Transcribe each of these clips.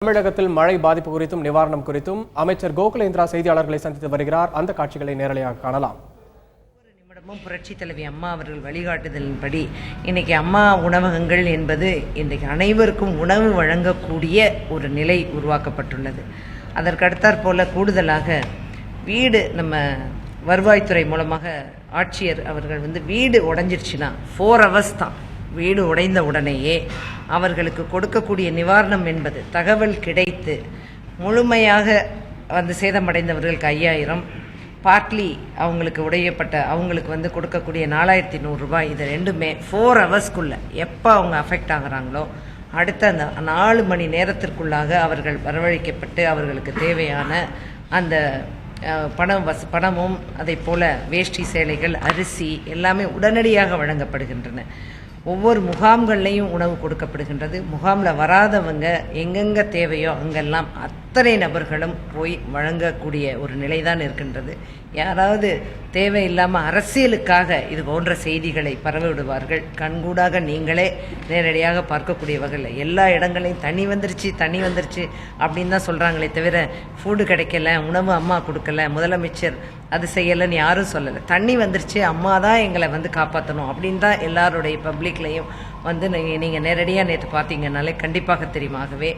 தமிழகத்தில் மழை பாதிப்பு குறித்தும் நிவாரணம் குறித்தும் அமைச்சர் கோகுலேந்திரா செய்தியாளர்களை சந்தித்து வருகிறார். அந்த காட்சிகளை நேரலையாக காணலாம். நிமிடமும் புரட்சி தலைவி அம்மா அவர்கள் வழிகாட்டுதலின்படி இன்னைக்கு அம்மா உணவகங்கள் என்பது இன்றைக்கு அனைவருக்கும் உணவு வழங்கக்கூடிய ஒரு நிலை உருவாக்கப்பட்டுள்ளது. அதற்கடுத்தாற் போல கூடுதலாக வீடு நம்ம வருவாய்த்துறை மூலமாக ஆட்சியர் அவர்கள் வீடு உடைஞ்சிருச்சுன்னா 4 hours தான், வீடு உடைந்த உடனேயே அவர்களுக்கு கொடுக்கக்கூடிய நிவாரணம் என்பது தகவல் கிடைத்து முழுமையாக சேதமடைந்தவர்களுக்கு 5000, பார்ட்லி அவங்களுக்கு அவங்களுக்கு கொடுக்கக்கூடிய 4100 ரூபாய். இது ரெண்டுமே 4 ஹவர்ஸ்க்குள்ள எப்போ அவங்க அஃபெக்ட் ஆகுறாங்களோ அடுத்த அந்த 4 மணி நேரத்திற்குள்ளாக அவர்கள் வரவழைக்கப்பட்டு அவர்களுக்கு தேவையான அந்த பணமும் அதை போல வேஷ்டி சேலைகள், அரிசி எல்லாமே உடனடியாக வழங்கப்படுகின்றன. ஒவ்வொரு முகாம்கள்லையும் உணவு கொடுக்கப்படுகின்றது. முகாமில் வராதவங்க எங்கெங்கே தேவையோ அங்கெல்லாம் அத்தனை நபர்களும் போய் வழங்கக்கூடிய ஒரு நிலைதான் இருக்கின்றது. யாராவது தேவையில்லாமல் அரசியலுக்காக இது போன்ற செய்திகளை பரவிவிடுவார்கள். கண்கூடாக நீங்களே நேரடியாக பார்க்கக்கூடிய வகையில் எல்லா இடங்களையும் தண்ணி வந்துருச்சு அப்படின்னு தான் சொல்கிறாங்களே தவிர ஃபுட்டு கிடைக்கல, உணவு அம்மா கொடுக்கல, முதலமைச்சர் அது செய்யலைன்னு யாரும் சொல்லலை. தண்ணி வந்துருச்சு, அம்மா தான் எங்களை காப்பாற்றணும் அப்படின்னு தான் எல்லாருடைய பப்ளிக்லையும் நீங்கள் நேரடியாக நேற்று பார்த்தீங்கன்னாலே கண்டிப்பாக தெரியுமாகவே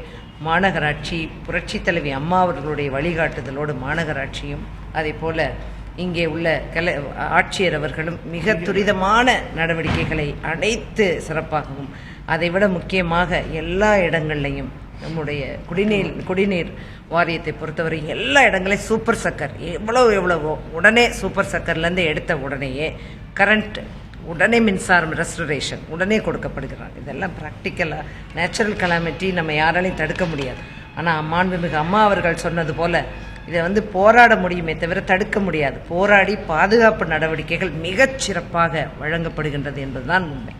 மாநகராட்சி புரட்சி தலைவி அம்மா அவர்களுடைய வழிகாட்டுதலோடு மாநகராட்சியும் அதே போல் இங்கே உள்ள ஆட்சியர் அவர்களும் மிக துரிதமான நடவடிக்கைகளை அனைத்து சிறப்பாகவும் அதைவிட முக்கியமாக எல்லா இடங்கள்லையும் நம்முடைய குடிநீர் வாரியத்தை பொறுத்தவரை எல்லா இடங்களையும் சூப்பர் சக்கர் எவ்வளவோ உடனே சூப்பர் சக்கர்லேருந்து எடுத்த உடனேயே கரண்ட் உடனே மின்சாரம் ரெஸ்டரேஷன் உடனே கொடுக்கப்படுகிறாங்க. இதெல்லாம் ப்ராக்டிக்கலாக நேச்சுரல் கலாமிட்டி நம்ம யாராலையும் தடுக்க முடியாது. ஆனால் மாண்புமிகு அம்மா அவர்கள் சொன்னது போல் இதை போராட முடியுமே தவிர தடுக்க முடியாது. போராடி பாதுகாப்பு நடவடிக்கைகள் மிகச் சிறப்பாக வழங்கப்படுகின்றது என்பதுதான் உண்மை.